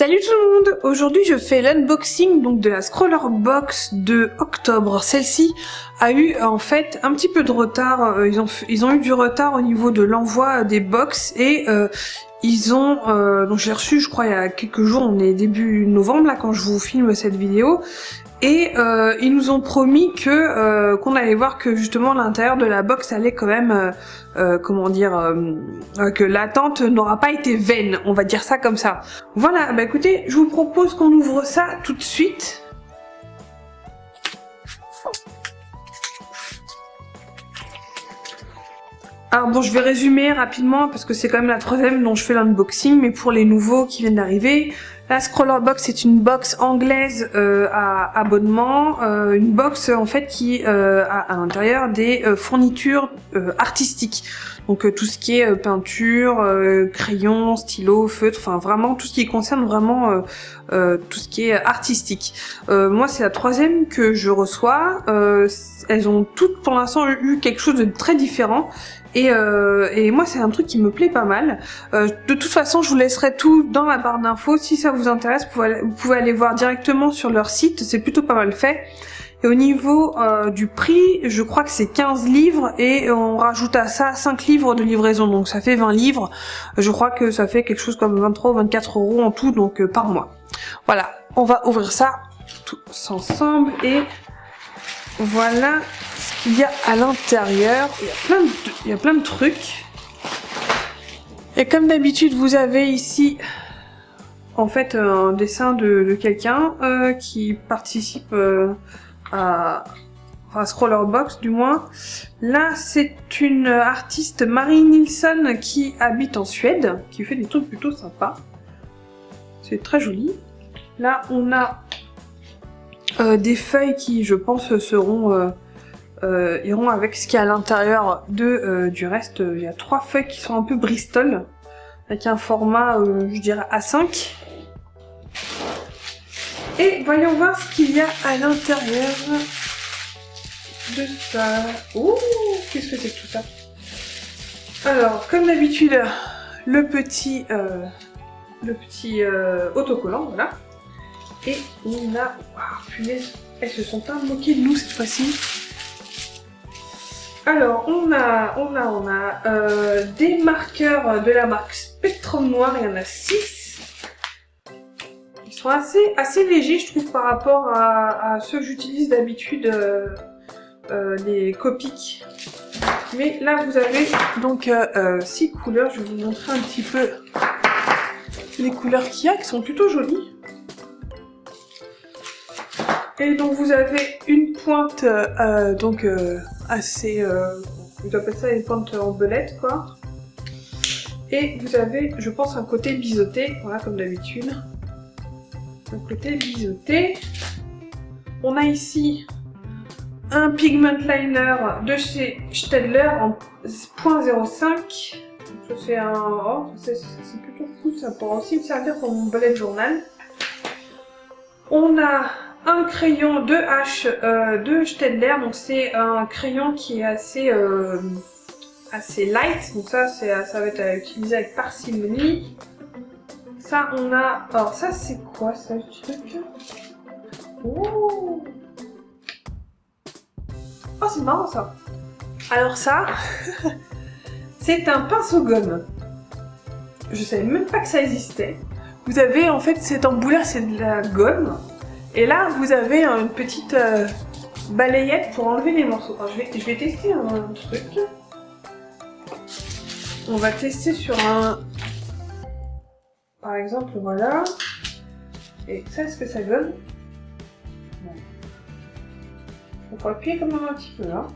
Salut tout le monde! Aujourd'hui je fais l'unboxing donc de la Scroller Box de octobre. Celle-ci a eu en fait un petit peu de retard, ils ont eu du retard au niveau de l'envoi des box et ils ont, donc j'ai reçu je crois il y a quelques jours, on est début novembre là quand je vous filme cette vidéo. Et ils nous ont promis que qu'on allait voir que justement l'intérieur de la box allait quand même, comment dire, que l'attente n'aura pas été vaine, on va dire ça comme ça. Voilà, bah écoutez, je vous propose qu'on ouvre ça tout de suite. Alors bon, je vais résumer rapidement parce que c'est quand même la troisième dont je fais l'unboxing, mais pour les nouveaux qui viennent d'arriver, la Scroller Box c'est une box anglaise à abonnement, une box en fait qui a à l'intérieur des fournitures artistiques. Donc tout ce qui est peinture, crayon, stylo, feutre, enfin vraiment tout ce qui concerne vraiment tout ce qui est artistique. Moi c'est la troisième que je reçois, elles ont toutes pour l'instant eu quelque chose de très différent. Et moi c'est un truc qui me plaît pas mal. De toute façon je vous laisserai tout dans la barre d'infos. Si ça vous intéresse vous pouvez aller voir directement sur leur site, c'est plutôt pas mal fait. Et au niveau du prix, je crois que c'est 15 livres et on rajoute à ça 5 livres de livraison, donc ça fait 20 livres. Je crois que ça fait quelque chose comme 23 ou 24 € en tout, donc par mois. Voilà, on va ouvrir ça tous ensemble et voilà ce qu'il y a à l'intérieur. Il y a plein de trucs. Et comme d'habitude, vous avez ici en fait un dessin de quelqu'un qui participe à Scroller Box du moins. Là c'est une artiste, Marie Nilsson, qui habite en Suède, qui fait des trucs plutôt sympas. C'est très joli. Là on a des feuilles qui je pense seront iront avec ce qu'il y a à l'intérieur du reste. Il y a 3 feuilles qui sont un peu Bristol avec un format je dirais A5. Et voyons voir ce qu'il y a à l'intérieur de ça. Ouh, qu'est-ce que c'est que tout ça? Alors, comme d'habitude, le petit autocollant, voilà. Et on a... Oh, punaise, elles se sont pas moquées de nous cette fois-ci. Alors, on a des marqueurs de la marque Spectrum Noir, il y en a 6. Ils sont assez légers, je trouve, par rapport à ceux que j'utilise d'habitude, les Copic. Mais là, vous avez donc 6 couleurs. Je vais vous montrer un petit peu les couleurs qu'il y a, qui sont plutôt jolies. Et donc, vous avez une pointe assez... vous appelez ça une pointe en belette, quoi. Et vous avez, je pense, un côté biseauté, voilà, comme d'habitude. Un côté biseauté. On a ici un pigment liner de chez Staedtler en 0.05. Ça c'est un... Oh, c'est plutôt cool, ça pourra aussi me servir pour mon bullet journal. On a un crayon 2H de Staedtler, donc c'est un crayon qui est assez light, donc ça va être utilisé avec parcimonie. Ça on a... Alors ça c'est quoi ça le truc? Oh, oh c'est marrant ça. Alors ça, c'est un pinceau gomme. Je savais même pas que ça existait. Vous avez en fait cette embouleur, c'est de la gomme. Et là vous avez une petite balayette pour enlever les morceaux. Alors, je vais tester un truc. On va tester sur un... Par exemple, voilà. Et ça, est-ce que ça gomme? Non. On peut appuyer quand même un petit peu là.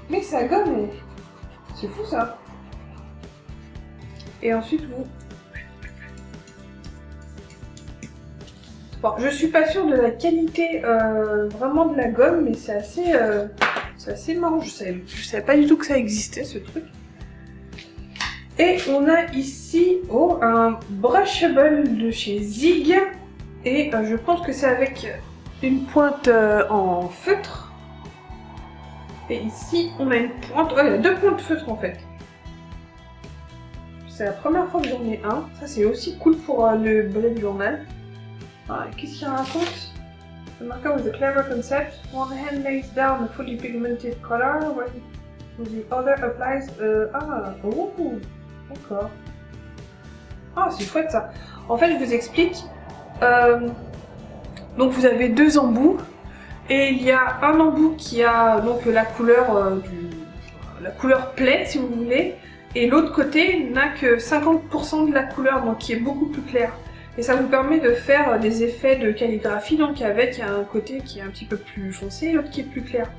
Mais ça gomme, c'est fou ça. Et ensuite vous... Bon, je suis pas sûre de la qualité vraiment de la gomme, mais c'est assez marrant. Je savais pas du tout que ça existait ce truc. Et on a ici un brushable de chez Zig. Et je pense que c'est avec une pointe en feutre. Et ici on a une pointe, il y a 2 pointes de feutre en fait. c'est la première fois que j'en ai un. Ça c'est aussi cool pour le bullet journal. Qu'est-ce qu'il raconte? The marker was a clever concept. One hand lays down a fully pigmented color, while the other applies... d'accord. Ah, c'est chouette ça. En fait, je vous explique. Donc vous avez deux embouts. Et il y a un embout qui a donc la couleur la couleur plaie, si vous voulez. Et l'autre côté n'a que 50% de la couleur, donc qui est beaucoup plus clair. Et ça vous permet de faire des effets de calligraphie, donc avec un côté qui est un petit peu plus foncé et l'autre qui est plus clair.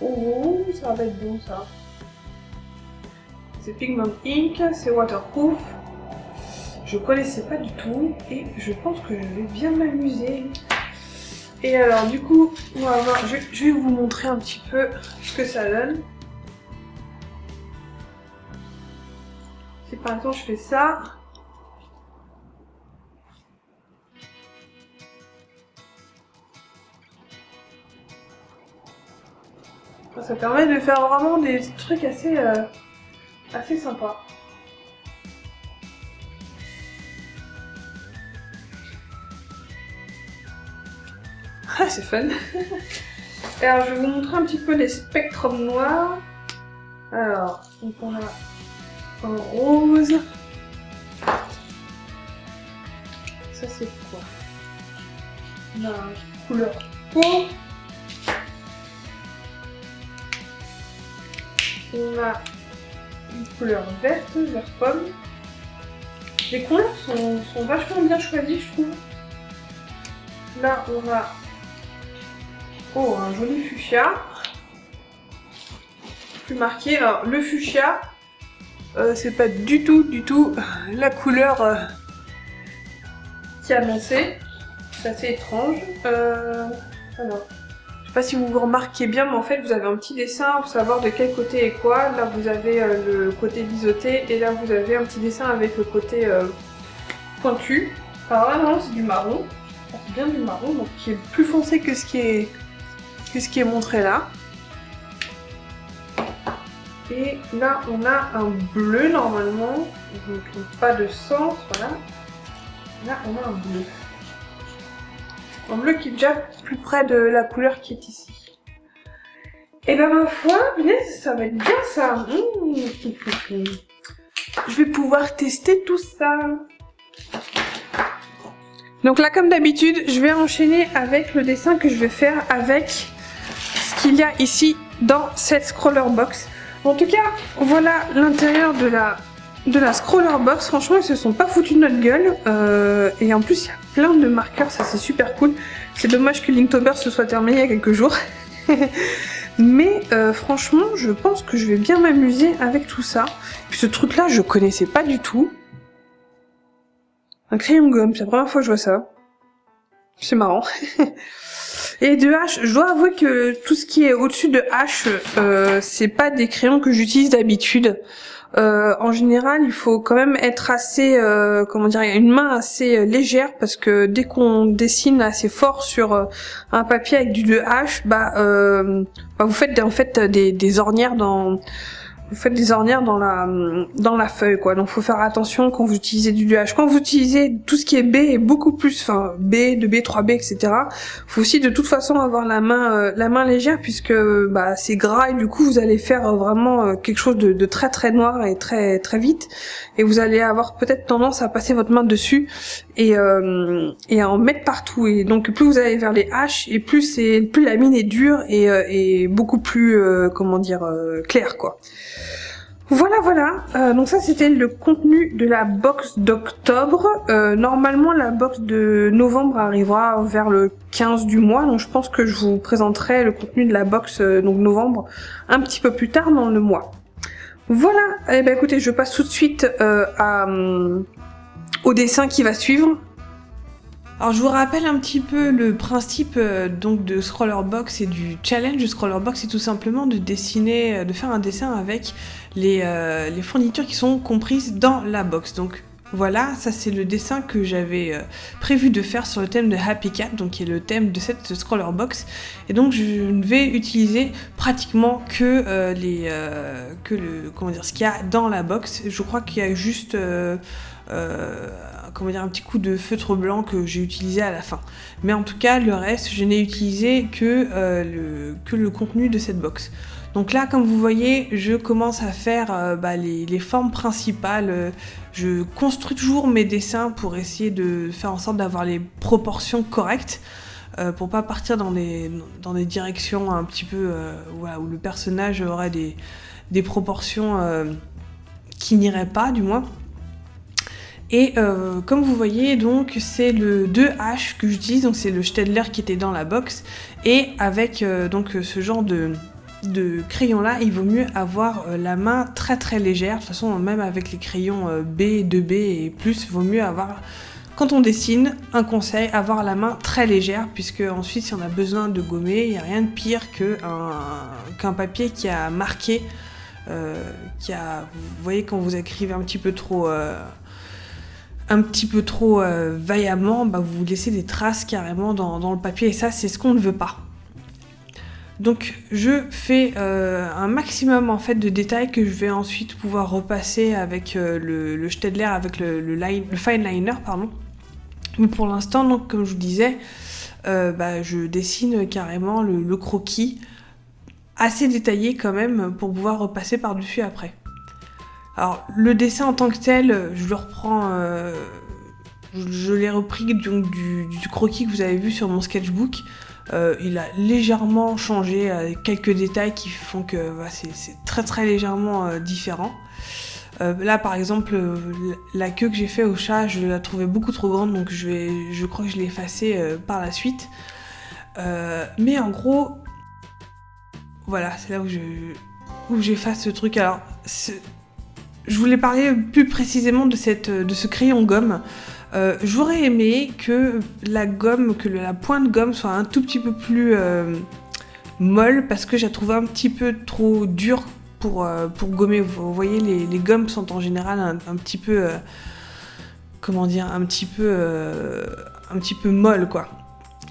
Oh, ça va être bon ça. C'est Pigment Ink, c'est waterproof. Je connaissais pas du tout et je pense que je vais bien m'amuser. Et alors du coup, on va voir, je vais vous montrer un petit peu ce que ça donne. Si par exemple je fais ça. Ça permet de faire vraiment des trucs assez sympas. Ah, c'est fun. Et alors, je vais vous montrer un petit peu les spectrums noirs. Alors, donc on a un rose. Ça, c'est quoi? On a une couleur peau. On a une couleur verte, vert pomme. Les couleurs sont vachement bien choisies, je trouve. Là, on a un joli fuchsia. Plus marqué. Alors, le fuchsia, c'est pas du tout la couleur qui est annoncée. C'est assez étrange. Alors. Je sais pas si vous vous remarquez bien, mais en fait vous avez un petit dessin pour savoir de quel côté est quoi. Là vous avez le côté biseauté et là vous avez un petit dessin avec le côté pointu. Alors là non, c'est du marron. C'est bien du marron, donc qui est plus foncé que ce qui est montré là. Et là on a un bleu normalement, donc pas de sens, voilà. Là on a un bleu. Un bleu qui est déjà plus près de la couleur qui est ici. Et ben ma foi, ça va être bien ça. Je vais pouvoir tester tout ça. Donc là, comme d'habitude, je vais enchaîner avec le dessin que je vais faire avec ce qu'il y a ici dans cette scroller box. En tout cas, voilà l'intérieur de la scroller box. Franchement, ils se sont pas foutus de notre gueule. Et en plus, il y a plein de marqueurs, ça c'est super cool. C'est dommage que Linktober se soit terminé il y a quelques jours. Mais franchement, je pense que je vais bien m'amuser avec tout ça. Puis ce truc-là, je connaissais pas du tout. Un crayon gomme, c'est la première fois que je vois ça. C'est marrant. Et de H, je dois avouer que tout ce qui est au-dessus de H, c'est pas des crayons que j'utilise d'habitude. En général, il faut quand même être assez, une main assez légère parce que dès qu'on dessine assez fort sur un papier avec du 2H, vous faites en fait des ornières dans la feuille quoi. Donc faut faire attention quand vous utilisez du 2H. Quand vous utilisez tout ce qui est B et beaucoup plus, enfin B, 2B, 3B, etc. Faut aussi de toute façon avoir la main légère puisque c'est gras et du coup vous allez faire vraiment quelque chose de très très noir et très très vite et vous allez avoir peut-être tendance à passer votre main dessus et à en mettre partout. Et donc plus vous allez vers les H et plus la mine est dure et beaucoup plus claire quoi. Voilà, donc ça c'était le contenu de la box d'octobre. Normalement la box de novembre arrivera vers le 15 du mois, donc je pense que je vous présenterai le contenu de la box donc novembre un petit peu plus tard dans le mois. Voilà, et ben écoutez, je passe tout de suite au dessin qui va suivre. Alors je vous rappelle un petit peu le principe donc de Scrollerbox et du challenge de Scrollerbox, c'est tout simplement de faire un dessin avec les fournitures qui sont comprises dans la box. Donc Voilà, ça c'est le dessin que j'avais prévu de faire sur le thème de Happy Cat, donc qui est le thème de cette scroller box. Et donc je ne vais utiliser pratiquement que ce qu'il y a dans la box. Je crois qu'il y a juste un petit coup de feutre blanc que j'ai utilisé à la fin. Mais en tout cas, le reste, je n'ai utilisé que le contenu de cette box. Donc là, comme vous voyez, je commence à faire les formes principales. Je construis toujours mes dessins pour essayer de faire en sorte d'avoir les proportions correctes, pour pas partir dans des directions un petit peu où le personnage aurait des proportions qui n'iraient pas, du moins. Et comme vous voyez, donc c'est le 2H que j'utilise, donc c'est le Staedtler qui était dans la box, et avec ce genre de crayon là, il vaut mieux avoir la main très très légère. De toute façon, même avec les crayons B, 2B et plus, il vaut mieux avoir, quand on dessine, un conseil, avoir la main très légère, puisque ensuite si on a besoin de gommer, il n'y a rien de pire qu'un papier qui a marqué, vous voyez quand vous écrivez un petit peu trop vaillamment, vous laissez des traces carrément dans le papier, et ça c'est ce qu'on ne veut pas. Donc je fais un maximum en fait de détails que je vais ensuite pouvoir repasser avec le Staedtler, avec le fine liner, pardon. Mais pour l'instant, donc comme je vous disais, je dessine carrément le croquis assez détaillé quand même pour pouvoir repasser par-dessus après. Alors le dessin en tant que tel, je le reprends, je l'ai repris donc, du croquis que vous avez vu sur mon sketchbook. Il a légèrement changé avec quelques détails qui font que c'est très très légèrement différent. Là par exemple, la queue que j'ai fait au chat, je la trouvais beaucoup trop grande, donc je crois que je l'ai effacée par la suite. Mais en gros, voilà, c'est là où j'efface ce truc. Alors, je voulais parler plus précisément de ce crayon gomme. J'aurais aimé que la pointe gomme soit un tout petit peu plus molle, parce que je la trouve un petit peu trop dure pour gommer. Vous voyez, les gommes sont en général un petit peu un petit peu molles, quoi.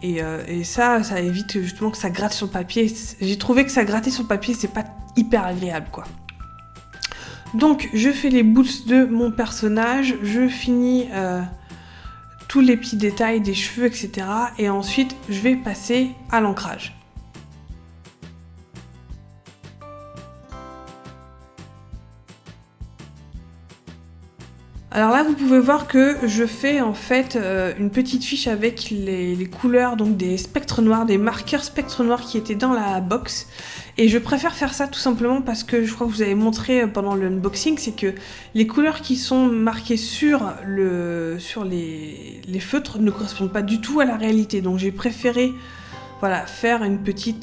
Et ça évite justement que ça gratte sur le papier. J'ai trouvé que ça grattait sur le papier, c'est pas hyper agréable, quoi. Donc je fais les boots de mon personnage, je finis tous les petits détails des cheveux, etc. Et ensuite je vais passer à l'ancrage. Alors là, vous pouvez voir que je fais en fait une petite fiche avec les couleurs, donc des spectres noirs, des marqueurs spectres noirs qui étaient dans la box. Et je préfère faire ça tout simplement parce que je crois que vous avez montré pendant l'unboxing, c'est que les couleurs qui sont marquées sur les feutres ne correspondent pas du tout à la réalité. Donc j'ai préféré faire un petit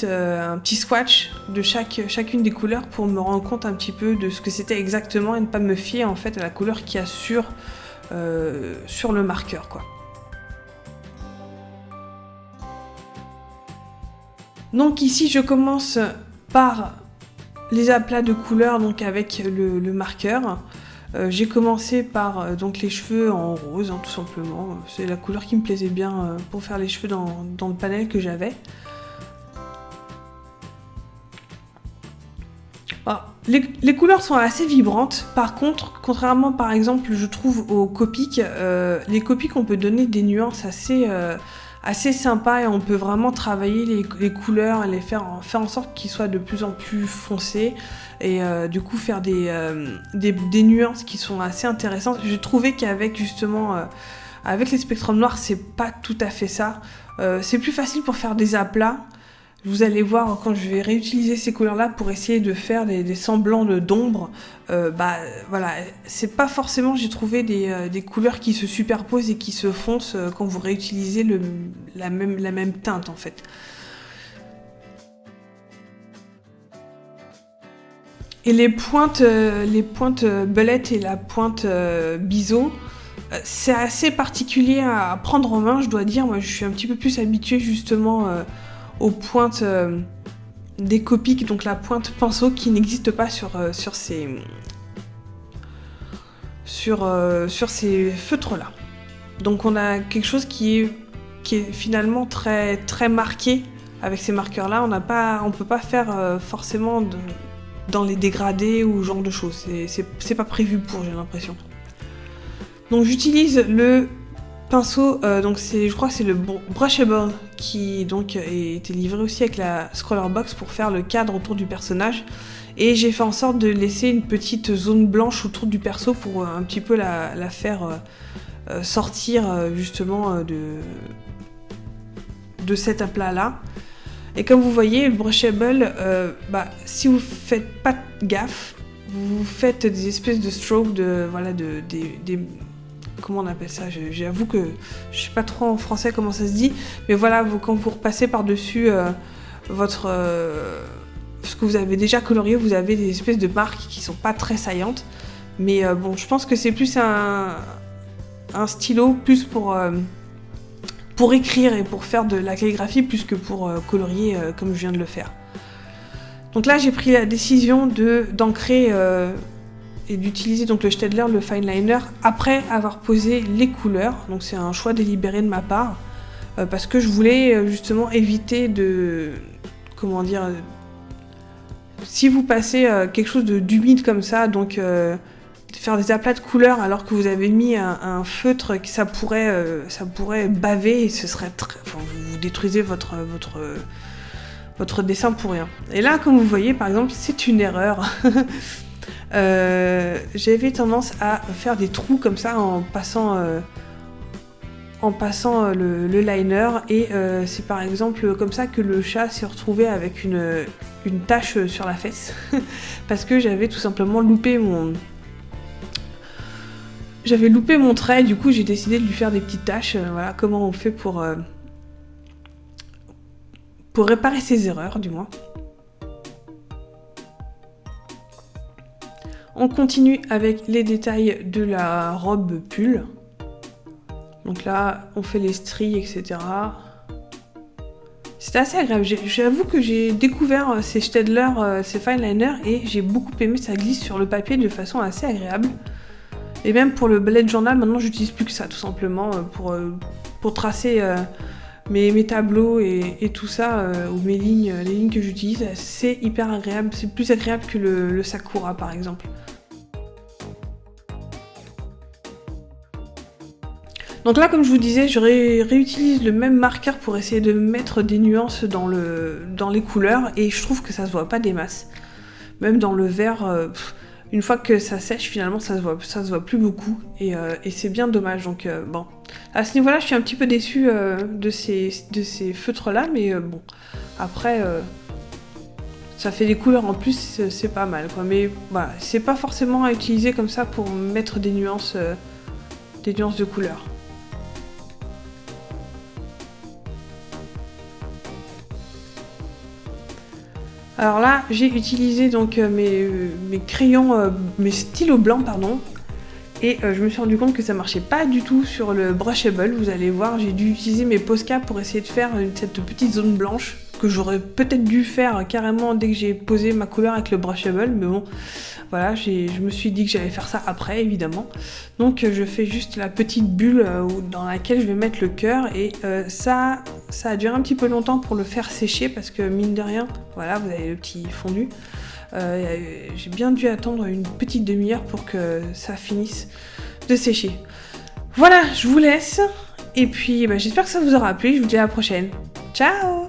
swatch de chacune des couleurs pour me rendre compte un petit peu de ce que c'était exactement et ne pas me fier en fait à la couleur qu'il y a sur le marqueur, quoi. Donc ici je commence par les aplats de couleurs, donc avec le marqueur. J'ai commencé par donc les cheveux en rose, tout simplement. C'est la couleur qui me plaisait bien pour faire les cheveux dans le panel que j'avais. Les couleurs sont assez vibrantes. Par contre, contrairement par exemple, je trouve aux Copics, les Copics on peut donner des nuances assez sympa, et on peut vraiment travailler les couleurs et faire en sorte qu'ils soient de plus en plus foncés, et du coup faire des nuances qui sont assez intéressantes. J'ai trouvé qu'avec justement avec les spectrums noirs, c'est pas tout à fait ça. C'est plus facile pour faire des aplats. Vous allez voir quand je vais réutiliser ces couleurs-là pour essayer de faire des semblants d'ombre. C'est pas forcément, j'ai trouvé des couleurs qui se superposent et qui se foncent quand vous réutilisez la même teinte en fait. Et les pointes belette et la pointe biseau, c'est assez particulier à prendre en main, je dois dire. Moi, je suis un petit peu plus habituée justement aux pointes des Copics, donc la pointe pinceau qui n'existe pas sur sur ces feutres-là. Donc on a quelque chose qui est finalement très, très marqué avec ces marqueurs-là. On peut pas faire forcément dans les dégradés ou ce genre de choses. C'est pas prévu pour, j'ai l'impression. Donc j'utilise le pinceau, je crois que c'est le Brushable qui donc a été livré aussi avec la Scroller Box pour faire le cadre autour du personnage. Et j'ai fait en sorte de laisser une petite zone blanche autour du perso pour un petit peu la faire sortir justement de cet aplat-là. Et comme vous voyez, le Brushable, si vous faites pas gaffe, vous faites des espèces de strokes comment on appelle ça, j'avoue que je sais pas trop en français comment ça se dit, mais voilà, quand vous repassez par-dessus ce que vous avez déjà colorié, vous avez des espèces de marques qui sont pas très saillantes, mais je pense que c'est plus un stylo plus pour écrire et pour faire de la calligraphie plus que pour colorier comme je viens de le faire. Donc là j'ai pris la décision d'ancrer et d'utiliser donc le Staedtler, le fine liner, après avoir posé les couleurs. Donc c'est un choix délibéré de ma part, parce que je voulais justement éviter si vous passez quelque chose d'humide comme ça, donc faire des aplats de couleurs alors que vous avez mis un feutre, ça pourrait baver et ce serait vous détruisez votre dessin pour rien. Et là, comme vous voyez, par exemple, c'est une erreur. J'avais tendance à faire des trous comme ça en passant le liner, et c'est par exemple comme ça que le chat s'est retrouvé avec une tache sur la fesse parce que j'avais tout simplement loupé mon trait. Du coup j'ai décidé de lui faire des petites taches. Voilà comment on fait pour réparer ces erreurs, du moins. On continue avec les détails de la robe pull. Donc là, on fait les stries, etc. C'était assez agréable. J'avoue que j'ai découvert ces Staedtler, ces fine liners, et j'ai beaucoup aimé, ça glisse sur le papier de façon assez agréable. Et même pour le bullet journal, maintenant j'utilise plus que ça, tout simplement, pour tracer mes tableaux et tout ça, ou les lignes que j'utilise. C'est hyper agréable, c'est plus agréable que le Sakura par exemple. Donc là, comme je vous disais, je réutilise le même marqueur pour essayer de mettre des nuances dans les couleurs, et je trouve que ça se voit pas des masses. Même dans le vert, une fois que ça sèche, finalement, ça se voit plus beaucoup, et c'est bien dommage. Donc bon, à ce niveau-là, je suis un petit peu déçue de ces feutres-là, mais bon, après, ça fait des couleurs en plus, c'est pas mal, quoi. Mais voilà, c'est pas forcément à utiliser comme ça pour mettre des nuances de couleurs. Alors là, j'ai utilisé donc mes crayons, mes stylos blancs, pardon, et je me suis rendu compte que ça marchait pas du tout sur le Brushable. Vous allez voir, j'ai dû utiliser mes Posca pour essayer de faire cette petite zone blanche que j'aurais peut-être dû faire carrément dès que j'ai posé ma couleur avec le Brushable, mais bon, voilà, je me suis dit que j'allais faire ça après, évidemment. Donc je fais juste la petite bulle dans laquelle je vais mettre le cœur, et ça a duré un petit peu longtemps pour le faire sécher, parce que mine de rien, voilà, vous avez le petit fondu. J'ai bien dû attendre une petite demi-heure pour que ça finisse de sécher. Voilà, je vous laisse, et puis j'espère que ça vous aura plu, je vous dis à la prochaine. Ciao!